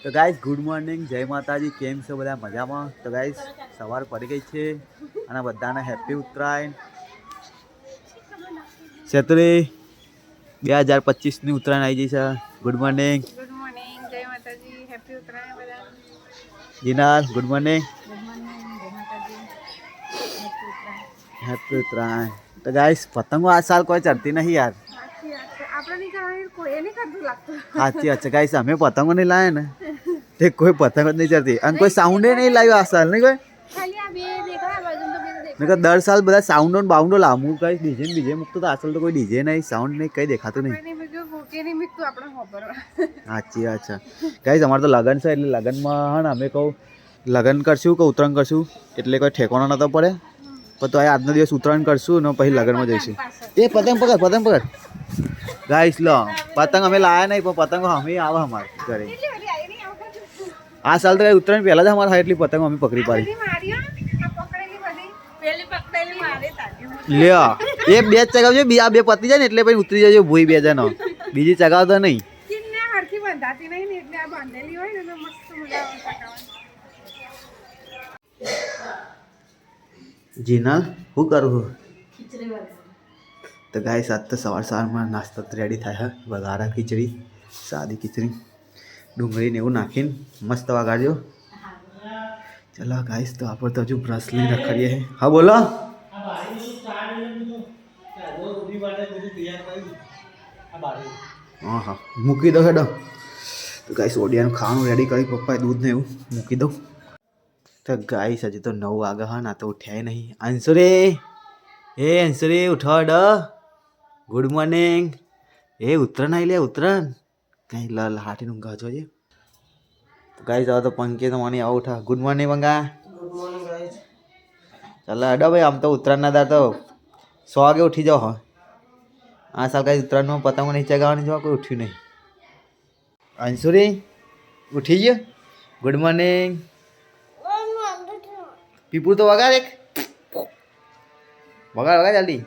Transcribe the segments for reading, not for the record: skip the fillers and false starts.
તો guys good morning, જય માતાજી. કેમ છો બધા? મજામાં? તો ગાઈસ સવાર પડી ગઈ છે અને બધાને હેપી ઉત્તરાયણ. છેતરી 2025ની ઉત્તરાયણ આવી ગઈ છે. Good morning. ગુડ મોર્નિંગ, જય માતાજી, હેપી ઉત્તરાયણ બધાને. જીનાલ ગુડ મોર્નિંગ. ગુડ મોર્નિંગ, જય માતાજી, હેપી ઉત્તરાયણ. હેપી ઉત્તરાયણ. તો ગાઈસ પતંગો આ સાલ કોઈ ચડતી નહીં યાર. સાચી વાત છે, આપણે નહીં કરવાની, કોઈ એ નહીં કરતું લાગતું. સાચી વાત છે ગાઈસ, અમે પતંગો નહીં લાવ્યા ને તે કોઈ પતંગ જ નહીં ચડતી અને કોઈ સાઉન્ડે નહીં લાવ્યું આ સાલ. નહીં કોઈ ખાલી આ બે દેખાય, બાજુ તો બે દેખાય. મેં દર સાલ બધા સાઉન્ડો ને બાઉન્ડો લાવું કઈ ડીજે મૂકતો તો આ સાલ તો કોઈ ડીજે નહીં, સાઉન્ડ નહીં, કઈ દેખાતું નહીં. સાચી વાત છે ગાઈસ. અમારે તો લગ્ન છે એટલે લગ્નમાં હા ને અમે કહું લગ્ન કરશું કે ઉત્તરાયણ કરશું એટલે કોઈ ઠેકાણો નતો પડે, પણ તો આજનો દિવસ ઉત્તરાયણ કરશું ને પછી લગ્નમાં જઈશું. એ પતંગ પકડ ગાઈસ. લો પતંગ અમે લાયા નહીં પણ પતંગો અમે આવે અમારે ઘરે. આ સાલ તો કઈ ઉત્તરાયણ પહેલા જ અમારે એટલી પતંગો અમે પકડી પાડી. લ્યો એ બે જ ચગાવજો, આ બે પતી જાય ને એટલે પછી ઉતરી જજો ભૂઈ બે જણો, બીજી ચગાવતો નહીં. જીના શું કરું? તો ગાઈસ આજ તો સવારમાં નાસ્તો રેડી થાય. વઘારા ખીચડી, સાદી ખીચડી, ડુંગળી ને એવું નાખીને મસ્ત વગાડજો. ચલો ગાઈસ, તો આપણે તો હજુ બ્રશ લઈને રખડીએ. હા બોલો. હા હા મૂકી દો હેડો. તો ગાઈસ ઓડિયાનું ખાવાનું રેડી કરી પપ્પાએ દૂધ ને એવું મૂકી દઉં. તો ગાઈસ હજી તો 9 વાગે હા ના તો ઉઠ્યા નહીં. અંશુરી, એ અંશુરી ઉઠો હેડો. Good morning. એ ઉત્તરાયણ આવી લે ઉત્તરાયણ કઈ હાટીનું ઊંઘા જોઈએ. તો ગાઈસ હવે તો પંકી તો મને આવું ઉઠા. ગુડ મોર્નિંગ મંગા. Good morning guys. ચાલો હેડો ભાઈ, આમ તો ઉત્તરાયણના દાર તો 100 વાગે ઉઠી જાઓ. હા આ સાલ ગાઈસ ઉત્તરાયણમાં પતંગો નહીં ચગાવવાની, જો કોઈ ઉઠ્યું નહીં. અંશુરી ઉઠી ગયો. Good morning. પીપુર તો વગાડ એક વગાડ જલ્દી.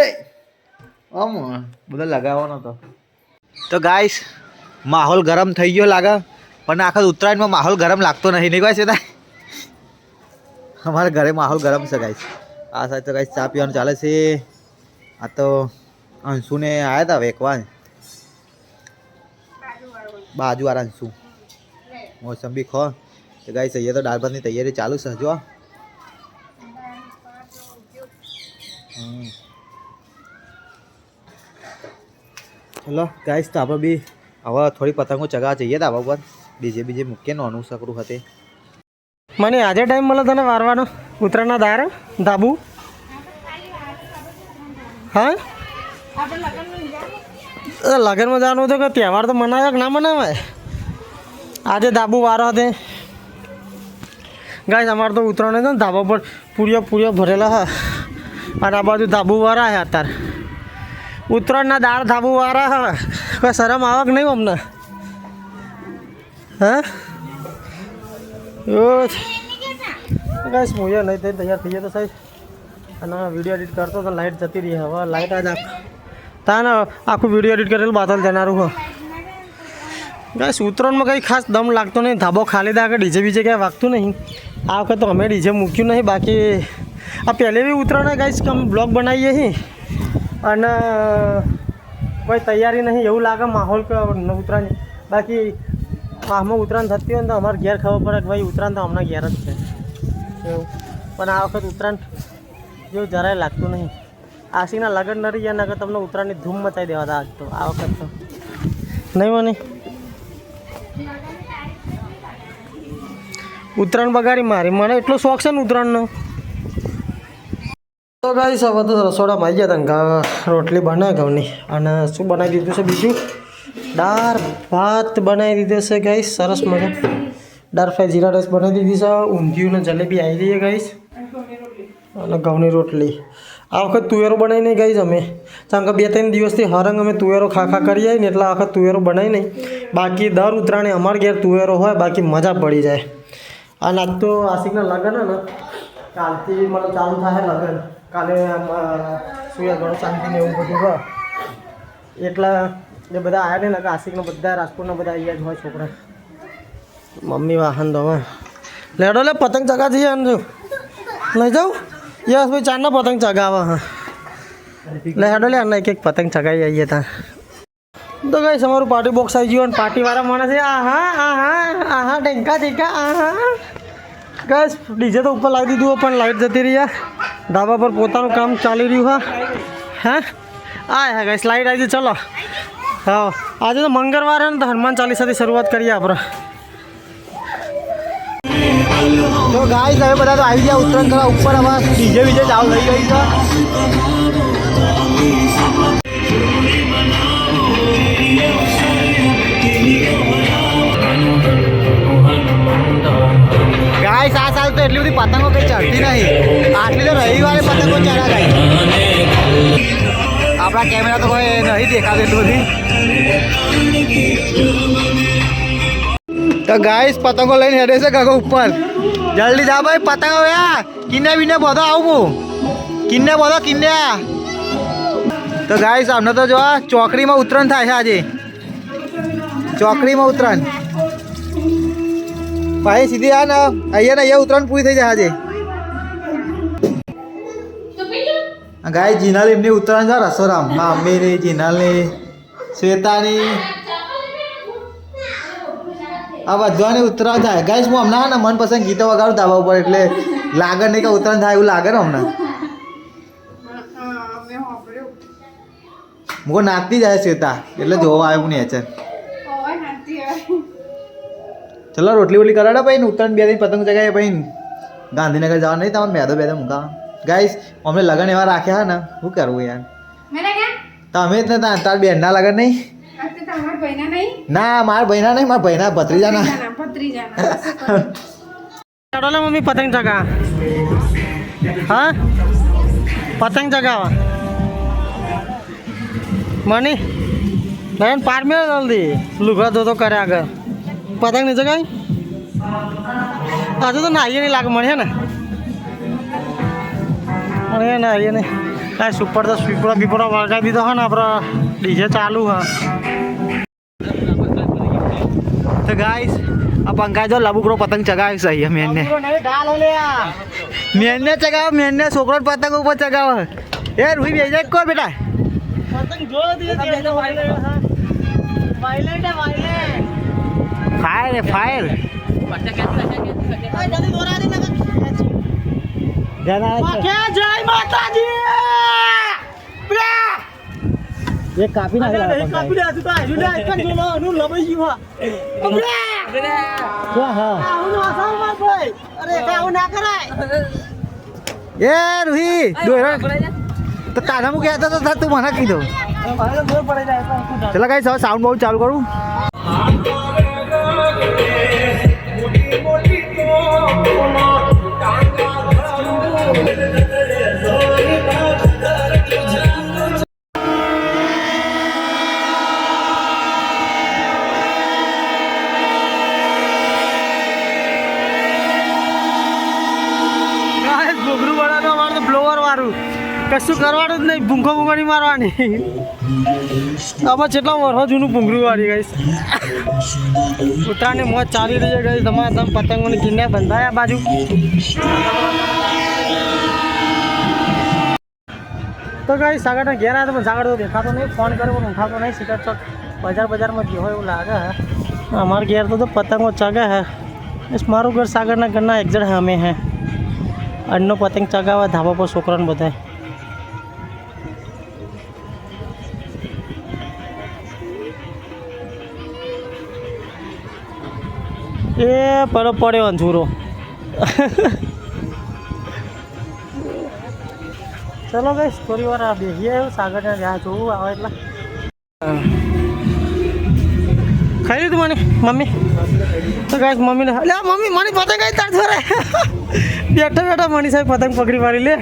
એ આમ બધા લગાવવાનો હતો. તો ગાઈસ માહોલ ગરમ થઈ ગયો લાગે, પણ આખા ઉત્તરાયણમાં માહોલ ગરમ લાગતો નહીં. નહીં ગાઈસ, એ અમારા ઘરે માહોલ ગરમ છે ગાઈસ. આ સાથે તો ગાઈસ ચા પીવાનું ચાલે છે. આ તો અંશુને આવ્યા હતા વેકવા, બાજુવાળા અંશુ મોસંબી ખો. તો ગાઈસ અહીંયા તો દાળ ભાતની તૈયારી ચાલુ છે જો. ચલો ગાઈસ, તો આપણે બી હવે થોડી પતંગો ચગાવવા જઈએ ધાબા ઉપર. બીજે મૂકીએ નોનું સકરું હતી. મને આજે ટાઈમ મળે તને વારવાનો ઉત્તરાયણના દાર ધાબુ? હા લગ્નમાં જવાનું હતું કે તહેવાર તો મનાવે કે ના મનાવાય? આજે ધાબુ વારો હતી ગાઈસ. અમારે તો ઉત્તરાયણ હતો ને ધાબા પર પૂરીઓ ભરેલા હા, અને આ બાજુ ધાબુ વાળા છે. અત્યારે ઉત્તરાયણના દાળ ધાબુ વાળા હા, કોઈ શરમ આવે કે નહીં અમને? હા ગાઈસ હું નહીં થઈ તૈયાર થઈ જતો સાહેબ, અને વિડીયો એડિટ કરતો તો લાઇટ જતી રહી. હવે લાઇટ આજ તાને આખું વિડીયો એડિટ કરેલું બાતલ જનારું હો. ગાઈસ ઉત્તરાયણમાં કંઈ ખાસ દમ લાગતો નહીં, ધાબો ખાલી દા કે ડીજે બીજે ક્યાંય વાગતું નહીં. આ વખત તો અમે ડીજે મૂક્યું નહીં. બાકી આ પહેલે બી ઉત્તરાયણ ગાઈસ કે અમે બ્લોગ બનાવીએ છીએ અને કોઈ તૈયારી નહીં એવું લાગે માહોલ કે ઉત્તરાયણ. બાકી આમાં ઉત્તરાયણ થતી હોય ને તો અમારે ઘેર ખબર પડે કે ભાઈ ઉત્તરાયણ તો હમણાં ઘેર જ છે એવું. પણ આ વખત ઉત્તરાયણ જેવું જરાય લાગતું નહીં. આશીના લગ્ન ન રહી ગયા નકર તમને ઉત્તરાયણની ધૂમ મચાવી દેવા હતા આજ તો. આ વખત તો નહીં મને ઉત્તરાયણ બગાડી મારી. મને એટલો શોખ છે ને ઉત્તરાયણનો. તો ગાઈસ હવે તો રસોડામાં આવી ગયા હતા ને રોટલી બનાવી ઘઉંની, અને શું બનાવી દીધું છે બીજું? દાળ ભાત બનાવી દીધો છે ગાઈસ. સરસ મજા દાળ ફ્રાય જીરા રાઈસ બનાવી દીધી છે. ઊંધિયું ને જલેબી આવી રહી છે ગાઈસ, અને ઘઉંની રોટલી. આ વખત તુવેરો બનાવી નહીં ગાઈસ અમે, કારણ કે 2-3 દિવસથી હરંગ અમે તુવેરો ખા કરીએ ને એટલે આ વખત તુવેરો બનાવી નહીં. બાકી દર ઉત્તરાયણે અમારા ઘેર તુવેરો હોય, બાકી મજા પડી જાય. અને આજ તો આશિકના લગ્ન ને કાલથી મને ચાલુ થાય લગ્ન. કાલે સુયા ઘણું શાંતિ ને એવું બધું હોય એટલે એ બધા આવ્યા ને આશિકને બધા રાજકોટના બધા અહીંયા જ હોય છોકરા. મમ્મી વાહન દો લેડો લે પતંગ ચગા જઈએ આમ જો લઈ જાઉં યસ ભાઈ ચારના પતંગ ચગાવે હા લે હેડો લે એક એક પતંગ ચગાવી આવીએ ત્યાં. તો ગાઈસ અમારું પાર્ટી બોક્સ આવી ગયું અને પાર્ટીવાળા માણસ છે આહા ઢેંકા ઢેંકા આહા. ગાઈસ ડીજે તો ઉપર લાવી દીધું પણ લાઈટ જતી રહી ધાબા પર પોતાનું કામ ચાલી રહ્યું હા હા ગાઈસ લાઈટ આવી ચલો હા આજે તો મંગળવાર છે ને તો હનુમાન ચાલીસાથી શરૂઆત કરીએ આપણે. તો ગાઈસ હવે બધા તો આવી ગયા ઉત્તરાયણ કરવા ઉપર હવે ડીજે બીજે ચાલુ થઈ ગઈ છે. ગાઈસ આ સાલ તો એટલી બધી પતંગો કઈ ચડતી નહીં આટલી તો રવિવારે પતંગો ચડા ગઈ. આપણા કેમેરા તો કોઈ નહીં દેખાતું એટલું બધી. તો ગાઈસ પતંગો લઈને હેડે છે કાકો ઉપર જલ્દી જા ભાઈ પતંગો યા કિન્ને બીને બધો આવું કિન્ને બધો કિન્ને. તો ગાઈસ અમને તો જો ચોકડીમાં ઉતરણ થાય છે આજે ચોકડીમાં ઉતરણ ભાઈ સીધી આ ને અહીંયા ને અહીંયા ઉતરણ પૂરી થઈ જાય આજે. ગાય જીનાલ એમની ઉત્તરાયણ છે રસોરામ મમ્મીની જીનાલની શ્વેતાની આ બધાની ઉત્તરાયણ થાય. ગાઈસ હું હમણાં ને મનપસંદ ગીતો વગાડું ધાબા ઉપર એટલે લાગે નહીં કે ઉત્તરાયણ થાય એવું લાગે ને હમણાં. મુકો નાચતી જાય શ્વેતા એટલે જોવા આવ્યું નહીં અચર. ચલો રોટલી વોટલી કરાડા ભાઈ ને ઉત્તરાયણ બે દિન પતંગ ચગાવીએ ભાઈ ગાંધીનગર જવા નહીં તમારે મેદો બેદો મૂકા. ગાઈસ અમને લગન એવા રાખ્યા ને શું કરવું યાર તમે જ ને તાર બેનના લગન નહીં ના મારા ભાઈના નહીં મારા ભાઈના ભત્રીજાના. મમ્મી પતંગ ચગા હા પતંગ ચગાવા મની નયન પાર મેં જલ્દી લુગડા ધોતો કરે આગળ પતંગ નહીં ચગાવી હજુ તો નાહીએ નહીં લાગે મને ને અરે નાહીએ નહીં કાંઈ સુપર તો સ્પીપરો બીપરો વળગાવી દીધો હા ને આપણે ડીજે ચાલુ હા. તો ગાઈસ આ પંખા જો લબુકડો પતંગ ચગાવી છે મેનને મેનને ચગાવો મેનને છોકરો પતંગ ઉપર ચગાવો એ રૂહી બેસી જાય કોઈ બેટા પતંગ જો ફાયર હે ફાયર જય માતાજી એક કાપી નાખેલા કાપી દે તો આજુ દે એક જો નું લબઈ ગયું હા હા આવું આસામ માં ભાઈ અરે કાઉ ના કરાય એ રૂહી દોરા તો તારા મુ કહેતો તો તું મને કીધો ચલો ગાઈસ હવે સાઉન્ડ બહુ ચાલુ કરું. કશું કરવાનું જ નહીં ભૂંખો ભૂંખોની મારવાની આમાં કેટલા વર્ષો જૂનું ભૂંગરું વાળી ગઈશ ઉતારને મોજ ચાલી રહી ગઈ તમારે તમે પતંગોની કિન્યા બંધાયા બાજુ. તો ગઈ સાગરને ઘેર આવ્યા પણ સાગર તો દેખાતો નહીં ફોન કર્યો પણ ઉઠાતો નહીં સીધા ચોક બજારમાં ગયો હોય એવું લાગે હે. અમારા ઘેર તો પતંગો ચગે હે મારું ઘર સાગરના ઘરના એક્ઝેક્ટ અમે હે અન્નો પતંગ ચગાવવા ધાબા પર છોકરાને બધા એ પડ્યો અંજુરો ચલો ભાઈ થોડી વાર બેસીએ સાગરને જ્યાં જોવું આવે એટલે ખાઈ લીધું મને મમ્મી તો ગાય મમ્મીને લે મમ્મી મને પતંગ કઈ તાર ધરે બેઠા બેઠા મની સાહેબ પતંગ પકડી મારી લે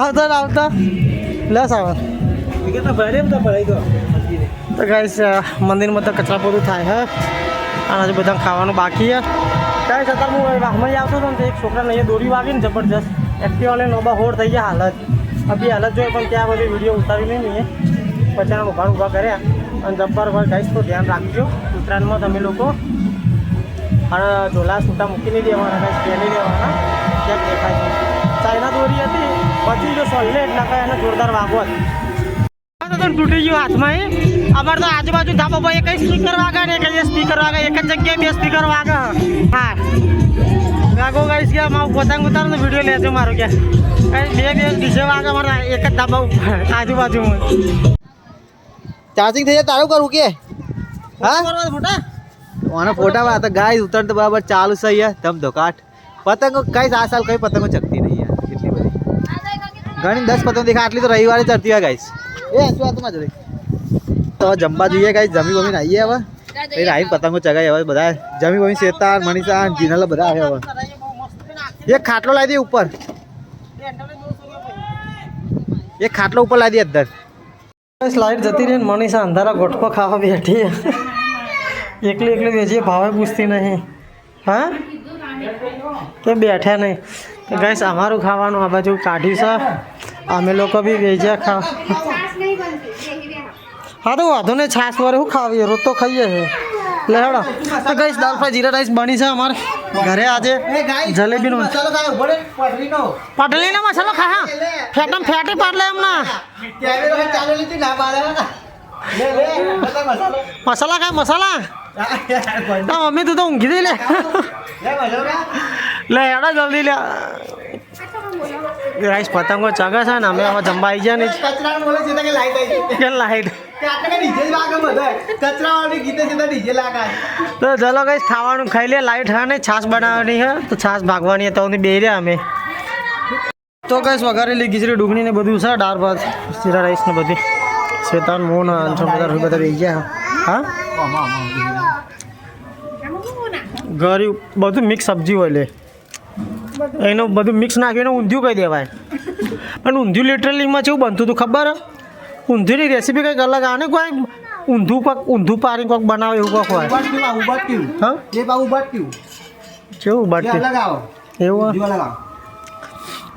આવતા લે સાવર તો ગાય મંદિરમાં તો કચરા બધું થાય હે અને બધા ખાવાનું બાકી હે કાંઈ છતાં હું વાહમાં આવતો હતો ને એક છોકરાને અહીંયા દોરી વાગી ને જબરજસ્ત एक्टिवा वाले नोबा होड़ થઈ ગયા હાલત અભી હાલત જોઈએ પણ ત્યાં બધી વિડીયો ઉતારી નહીં મેં પછી ઊભા કર્યા અને જબ્બર ભાઈ ગાઈસ તો ધ્યાન રાખજો ઉત્તરાયણમાં તમે લોકો અને ઝોલા છૂટા મૂકી નહીં દેવાના ગાઈસ પહેલી દેવાના ક્યાંક દેખાય છે ચાઇના દોરી હતી પછી જો સોલ્લે એટલે કાંઈ એને જોરદાર વાગો તો તૂટી ગયું હાથમાં એ અમારે તો આજુબાજુ ધાબા પર એક સ્પીકર વાગે ને એક સ્પીકર વાગે એક જ જગ્યાએ બે સ્પીકર વાગે હા વાગો ગાઈસ કે મારું પતંગ ઉતારનો વિડીયો લેજો મારો કે બે ડીજે વાગે મારા એક જ ધાબા ઉપર આજુબાજુમાં ચાર્જિંગ થઈ જાય તારું કરવું કે હા ફોટા ઓના ફોટા માં તો ગાઈસ ઉતર તો બરાબર ચાલુ છે યાર તમ તો કાટ પતંગો ગાઈસ આ સાલ કઈ પતંગો ચકતી નહીં યાર એટલી બધી ઘણી 10 પતંગ દેખા આટલી તો રવિવારે ચડતી હોય ગાઈસ એ શું વાત માં જરી તો જમવા જોઈએ ગાઈસ જમી બમીને આવીએ હવે એ રાઈન પતંગો ચગાઈ હવે બધા જમી બમી શેતાર મનીષા જીનલ બધા આવે હવે એક ખાટલો લાવી દે ઉપર એક ખાટલો ઉપર લાવી દે અંદર લાઈટ જતી રહી ને મનીષા અંધારા ગોઠકો ખાવા બેઠી એકલી એકલી વેચીએ ભાવે પૂછતી નહીં હા કે બેઠા નહીં તો ગાઈસ અમારું ખાવાનું આ બાજુ કાઢ્યું છે અમે લોકો બી વેચ્યા ખા હા તો વાંધો નહીં છાશ વારે શું ખાવીએ રોજ તો ખાઈએ છે લે હેડો તો ગાઈસ દાલ ફ્રાય જીરા રાઈસ બની છે અમારે ઘરે આજે જલેબીનો મસાલો ખાય ઉભો રે પટરીનો પટલીનો મસાલો ખા હા ફેટમ ફેટી પાડલે એમના કેમેરો ચાલુ લીધી ના બારે લે પતંગ મસાલો મસાલા ખાય મસાલા મમ્મી તું તો ઊંઘી દઈ લે લે હેડો જલ્દી લે ગાઈસ પતંગો ચગે છે ને અમે હવે જમવા આવી ગયા ને કચરાનો બોલે છે કે લાઈટ આવી કે લાઈટ કે આટલે ડીજે લાગે બધા કચરાવાળી ગીતે છે તો ડીજે લાગે તો ચલો ગાઈસ ખાવાનું ખાઈ લે લાઈટ હા ને છાશ બનાવવાની હે તો છાશ ભાગવાની તો બે રહ્યા અમે તો ગાઈસ વઘારેલી ખીચડી ડુંગળી ને બધું છે દાળ ભાત જીરા રાઈસ ને બધી શેતાન મોન અંચો બધા રહી ગયા હા ગરી બધું મિક્સ સબ્જી હોય લે એનું બધું મિક્સ નાખીને ઊંધિયું કહી દેવાય પણ ઊંધિયું લિટરલીમાં કેવું બનતું હતું ખબર ઊંધિયુંની રેસીપી કંઈક અલગ આવે ને કોઈ ઊંધું પારી કોઈક બનાવે એવું કોઈક હોય હા એ બાબુ બાટ્યું કેવું બાટી અલગ આવો એવું અલગ આવો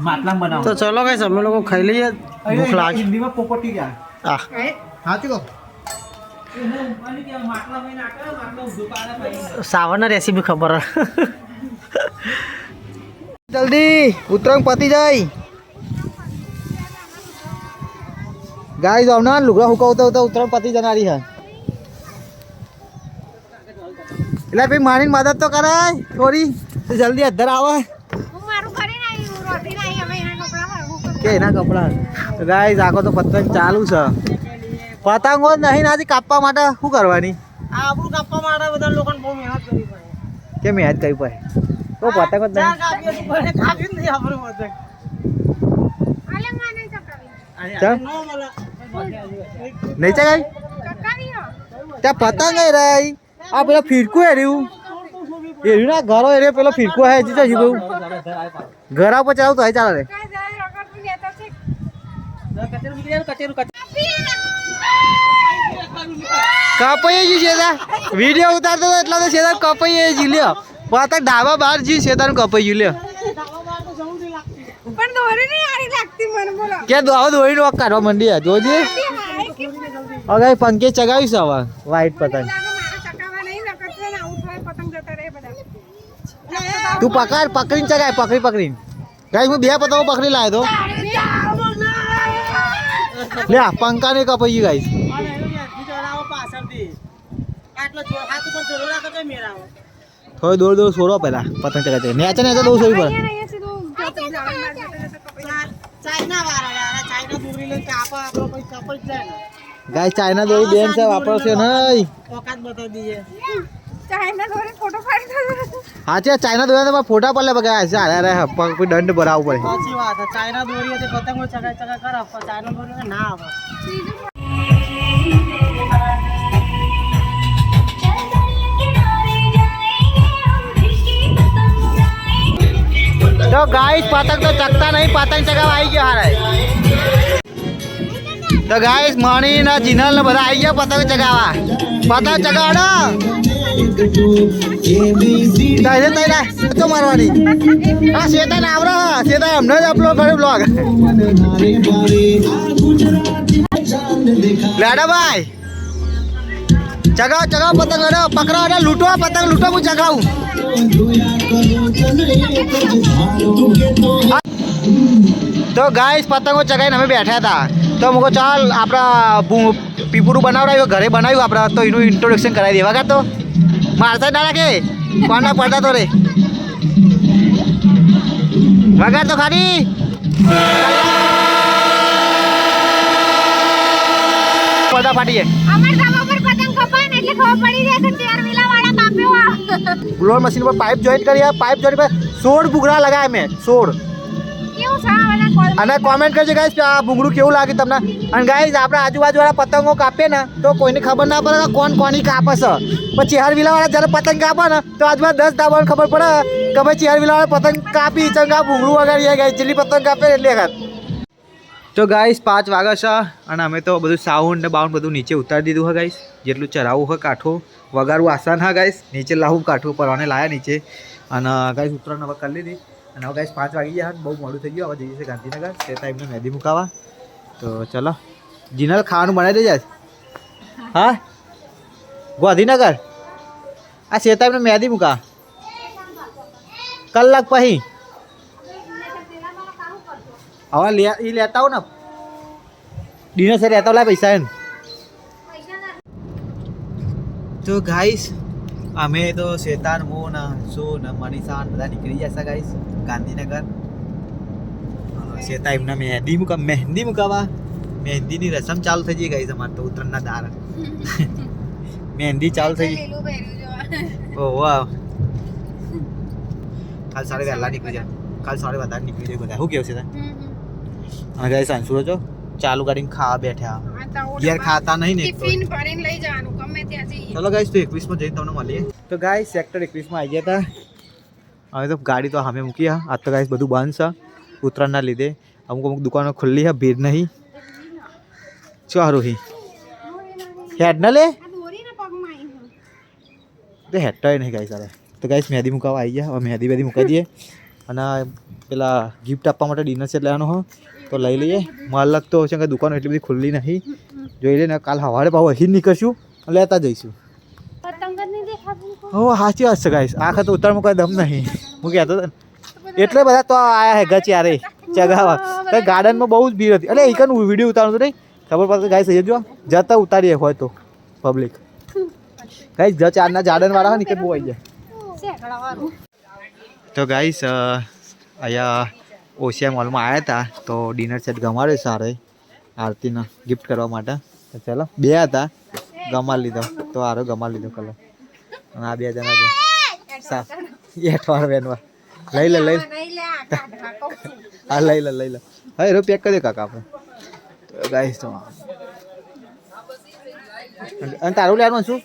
માટલા બનાવો તો ચલો ગાઈસ અમે લોકો ખાઈ લઈએ ભૂખ લાગે હિન્દીમાં પોપટી ગયા આ હાચું કહો સાવરના રેસીપી ખબર જલ્દી ઉતરંગ પતી જાય ગાઈસ આવના લુગડા હુકાવતા હોતા ઉતરંગ પતી જનારી છે એટલે ભાઈ મારીને મદદ તો કરાય થોડી તો જલ્દી અધર આવે હું મારું કરીને આવી રોટી નહીં હવે એના કપડામાં કે એના કપડા તો ગાઈસ આખો તો પતંગ ચાલુ છે પતંગો જ નહીં આજે કાપવા માટે શું કરવાની આપણું કાપવા માટે બધા લોકોને બહુ મહેનત કરવી પડે કેમ યાદ કરી પડે તો પતંગ જ નહીં કાપી જ નહીં આપણું પતંગ આલે માં નહીં ચકાવી ચમ? નહીં ચગાઈ ચકાવી હો ત્યાં પતંગ એ રહી આ પેલો ફીરકું એ રહ્યું ના ઘરો એ રહ્યો પેલો ફીરકું હે જીતા જી બહુ ઘર ઉપર ચાલુ તો હે ચાલે રે કાઈ જાય રગડ તું લેતા છે કપાઈ જી શેતા વિડીયો ઉતારતો હતો એટલા તો શેતા કપાઈ જી લ્યો પતંગ ડાબા બહાર જી શેતાનું કપાઈ ગયું લ્યો પણ દોરી નહીં આરી લાગતી મને બોલો કે દોડો દોડીને વોક કાઢવા માંડી જોજે હવે પંખે ચગાવ્યું છે હવે વ્હાઈટ પતંગ મારા ચકાવા નહીં નકર ને આઉટ હોય પતંગ જતા રહે બધા તું પકડીને ચગાય પકડીને ગાઈસ હું બે પતંગો પકડી લાવ્યો તો લે પંખા ને કપાઈ ગયું ગાઈસ થોડો દોડ છોડો પેલા પતંગ ચગાય નેચે નેચે દો સોઈ પર ગાઈસ ચાઇના દોરી બેન છે વાપરો છે નહીં ચાઇના દોરી ફોટો પાડી હા છે ચાઇના દોરી તો ફોટા પર લે બગા છે અરે કોઈ દંડ ભરાવવું પડે સાચી વાત ચાઇના દોરી હતી પતંગો ચગાય કર ચાઇના દોરી ના આવે તો ગાઈસ પતંગ તો ચકતા નહીં પતંગ ચગાવા આવી ગયો હારે તો ગાઈસ મણી ને જીનલ ને બધા આવી ગયા પતંગ ચગાવવા. પતંગ ચગાવડો તારે તારે તો મારવાની. આ શેતાન આવરો શેતાન અમને જ અપલોડ કર્યો બ્લોગ. લેડા ભાઈ ચગાવ ચગાવ પતંગ લેડો પકડો અને લૂંટો પતંગ લૂંટો હું ચગાવું. તો ગાઈસ પતંગો ચગાવીને અમે બેઠા હતા તો મુકો ચાલ આપણા પીપુરું બનાવડાવ્યું ઘરે બનાવ્યું આપણે તો એનું ઇન્ટ્રોડક્શન કરાવી દેવા કા તો મારતા ના રાખે કોના પડતા તો રે વગાડ તો ખાલી પડતા ફાટીએ. અમાર ધાબા પર પતંગ કપાય ને એટલે ખબર પડી જાય કે ચાર વિલા વાળા કાપ્યો આ. બ્લોર મશીન પર પાઇપ જોઈન્ટ કરી પાઇપ જોઈન્ટ પર 16 ભૂંગળા લગાયા મેં 16. કેવું સારા કોલ અને કોમેન્ટ કરજો ગાઈસ આ ભૂંગળું કેવું લાગે તમને. અને ગાઈસ આપણે આજુબાજુવાળા પતંગો કાપે ને તો કોઈને ખબર ના પડે કે કોણ કોની કાપે છે. પછી ચેહર વિલાવાળા જ્યારે પતંગ કાપે ને તો આજુબાજુ 10 ધાબાને ખબર પડે કે ભાઈ ચેહર વિલાવાળા પતંગ કાપી ચંગા ભૂંગળું વગાડી ગાય જેટલી પતંગ કાપે એટલે વખત. તો ગાઈસ 5 વાગ્યા છે અને અમે તો બધું સાઉન્ડ ને બાઉન્ડ બધું નીચે ઉતારી દીધું હા ગાઈસ. જેટલું ચરાવવું હોય કાઠો વગાડવું આસાન હા ગાઈસ. નીચે લાવવું કાઠું પરવાને લાયા નીચે અને ગાઈસ ઉતરાણ હવે કરી લીધી. અને હવે ગાઈસ 5 વાગી ગયા બહુ મોડું થઈ ગયું. હવે જઈએ છીએ ગાંધીનગર તે ટાઈમને મહેંદી મુકાવા. તો ચલો જીનલ ખાવાનું બનાવી દેજે હા ગાંધીનગર આ તે ટાઈમને મહેંદી મુકા કલાક પછી હવે એ લેતા આવો ને ડિનર સેટ લેતા લાય પૈસા એમ. તો ગાઈસ અમે તો શેતાન હું ને શું ને મનીષા બધા નીકળી જશે ગાઈસ ગાંધીનગર. શેતા એમને મહેંદી મુકાવા. મહેંદીની રસમ ચાલુ થઈ ગઈ ગાઈસ અમારે તો ઉત્તરાયણના દાર મહેંદી ચાલુ થઈ ગઈ. ઓહ વાહ કાલ સાડે વહેલા નીકળી જાય કાલ સાડે વધારે નીકળી જાય બધા. શું કેવું છે અને ગાઈસ સાંસુરો છો ચાલુ ગાડીને ખાવા બેઠા ઘેર ખાતા નહીં ને ટિફિન ભરીને લઈ જવાનું ગમે ત્યાંથી. ચલો ગાઈસ તો 21 માં જઈને તમને મળીએ. તો ગાઈસ સેક્ટર 21 માં આવી ગયા હતા. હવે તો ગાડી તો સામે મૂકી હા. આજ તો ગાઈસ બધું બંધ છે ઉત્તરાયણના લીધે. અમુક અમુક દુકાનો ખુલ્લી છે ભીડ નહીં. શું હારું હી હેડ ન લે આ દોરીના પગમાં આવી તો હેડ તો નહીં ગાઈસ હવે. તો ગાઈસ મહેંદી મુકાવા આવી ગયા. હવે મહેંદી બેદી મુકાઈ દઈએ અને પેલા ગિફ્ટ આપવા માટે ડિનર સેટ લેવાનો હોય તો લઈ લઈએ. માલક તો છે કે દુકાનો એટલી બધી ખુલ્લી નહીં. જોઈ લે ને કાલ સવારે પાછું અહીં નીકળશું લેતા જઈશું. પતંગ જ નહીં દેખાતું. હો સાચી વાત છે ગાઈસ. આખા તો ઉત્તરાયણમાં કોઈ દમ નહીં હું કહેતો હતો એટલે બધા તો આયા હે ગચ્યારે ચગાવા. તો ગાર્ડનમાં બહુ જ ભીડ હતી એટલે એક વિડીયો ઉતારવાનું નહીં ખબર પડતી ગાઈસ. અહીંયા જો જતા ઉતારીએ હોય તો પબ્લિક ગાઈસ ચારના ગાર્ડનવાળા હોય ને કે બહુ આવી જાય. તો ગાઈસ અહીંયા ઓશિયા મોલમાં આવ્યા હતા તો ડિનર સેટ ગમાડ્યો સારો આરતીના ગિફ્ટ કરવા માટે. તો ચાલો 2 હતા ગમાડી લીધો તો સારો ગમાડી લીધો કલર. અને આ 2 જણા છે એઠવાર બેનવાર લઈ લે લઈ હા લઈ લે હવે એરો પેક કરી દે કાકા આપણે. તો ગાઈસ તો અને તારું લેવાનું શું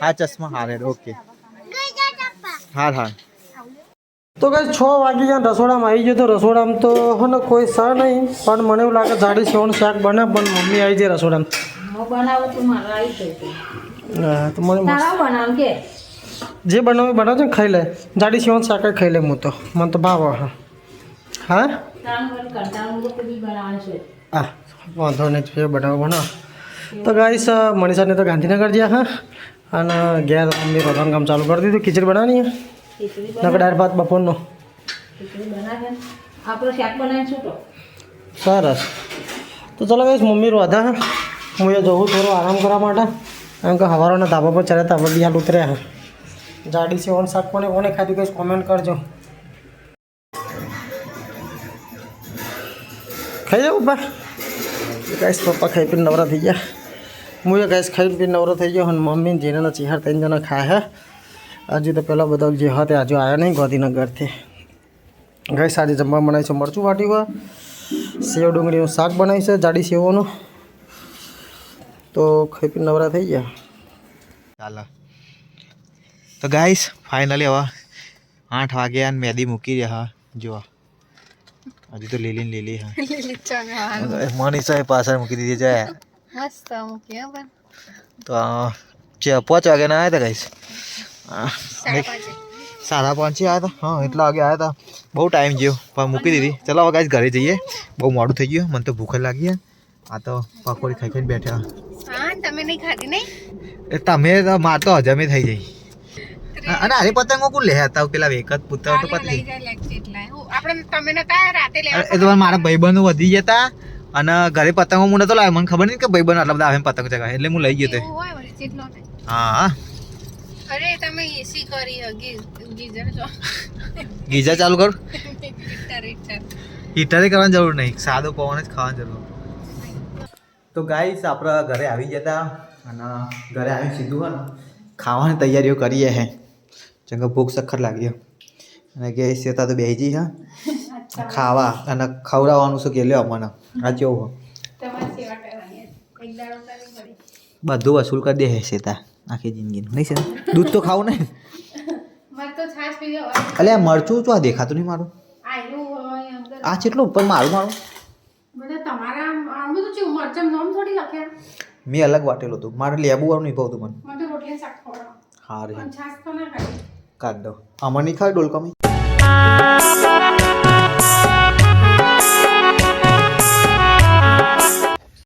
હા ચશ્મા હા રેડ ઓકે હા. તો કઈ 6 વાગી ગયા રસોડામાં આવી ગયો તો રસોડામાં તો હો ને કોઈ સર નહીં પણ મને એવું લાગે જાડી સેવનું શાક બને પણ મમ્મી આવી જાય રસોડામાં. હા તો મને જે બનાવું બનાવજો ને ખાઈ લે. જાડી સેવનું શાક જ ખાઈ લે હું તો મને તો ભાવ હા હા વાંધો નહીં જે બનાવો. તો ગાઈસ મનીષાને તો ગાંધીનગર ગયા હા અને ઘેર મમ્મી રોધવાનું કામ ચાલુ કરી દીધું. ખીચડી બનાવવાની નકર દાળ ભાત બપોરનો સરસ. તો ચલો ગાઈસ મમ્મી રોધા હું એ જવું થોડો આરામ કરવા માટે કારણ કે સવારના ધાબા પર ચડ્યા હતા બિયાલ ઉતર્યા. જાડી સેવન શાક કોને કોને ખાધું કઈ કોમેન્ટ કરજો. ખાઈ જાઉં પપ્પા ગાઈસ પપ્પા ખાઈ પીને નવરા થઈ ગયા. હું એ ગાઈસ ખાઈ પીને નવરો થઈ ગયો અને મમ્મી જેના ચિહાર 3 જણા ખાય હે. હજુ તો પહેલાં બધા જે હતા હજુ આવ્યા નહીં ગાંધીનગરથી. ગાઈસ આજે જમવા બનાવી છે મરચું વાટ્યું હોય સેવ ડુંગળીનું શાક બનાવ્યું છે જાડી સેવોનું. તો ખાઈ પીને નવરા થઈ ગયા. ચાલો તો ગાઈસ ફાઇનલી હવે 8 વાગ્યા અને મહેંદી મૂકી રહ્યા જો હજી તો લીલી ને લીલી હા લીલી ચણા મનીષાએ પાછળ મૂકી દીધી છે મસ્ત મૂકી હો પણ તો 5 વાગ્યાના આવ્યા હતા ગાઈસ 5:30 આવ્યા હતા હા એટલા વાગે આવ્યા હતા બહુ ટાઈમ ગયો પણ મૂકી દીધી ચલો હવે ગાઈસ ઘરે જઈએ બહુ મોડું થઈ ગયું મને તો ભૂખ લાગી આ તો પકોડી ખાઈ ખાઈને બેઠા હા તમે નહીં ખાધી નહીં એ તમે તો માર તો હજમે થઈ જઈ અને અરે પતંગો કોણ લે હતા પેલા એક જ પુત્ર તો પતલી લઈ જાય લેક્ચર એટલે આપણે તમે નતા રાતે લેવા એ તો મારા ભાઈબંધો વધી જતા અને ઘરે પતંગો હું નતો લાવ્યો મને ખબર નહીં કે ભાઈબંધ આટલા બધા આવે પતંગ ચગાવે એટલે હું લઈ ગયો તો એવું હોય વળી જેટલો ને હા અરે તમે એસી કરી ગીઝર જો ગીઝર ચાલુ કરું હીટર હીટરે કરવાની જરૂર નહીં સાદો પવન જ ખાવાની જરૂર તો ગાઈસ આપણે ઘરે આવી જતા અને ઘરે આવી સીધું હોય ને ખાવાની તૈયારીઓ કરીએ હે ચંગા ભૂખ સખત લાગી અને ગેસ જતા તો બેસી જઈ હા ખાવા અને ખવડાવવાનું શું કે લ્યો મને આ કેવું તમારી સેવા કરવાની એક દાડો કરવી પડી બધું વસૂલ કરી દે હે સેતા આખી જિંદગીનું નહીં છે દૂધ તો ખાવું નહીં મત તો છાશ પી લો અલ્યા મરચું તો આ દેખાતું નહીં મારું આયલું હોય અંદર આ કેટલું ઉપર મારું બધા તમારા આ બધું છે મરચમ નામ થોડી લખ્યા મેં અલગ વાટેલું હતું મારે લેબુ વાળું નહીં ભાવતું મને મને તો રોટલી શાક ખવડાવો હા રે પણ છાશ તો ના ખાઈ કાઢ દો આમાં નહીં ખાય ડોલકામાં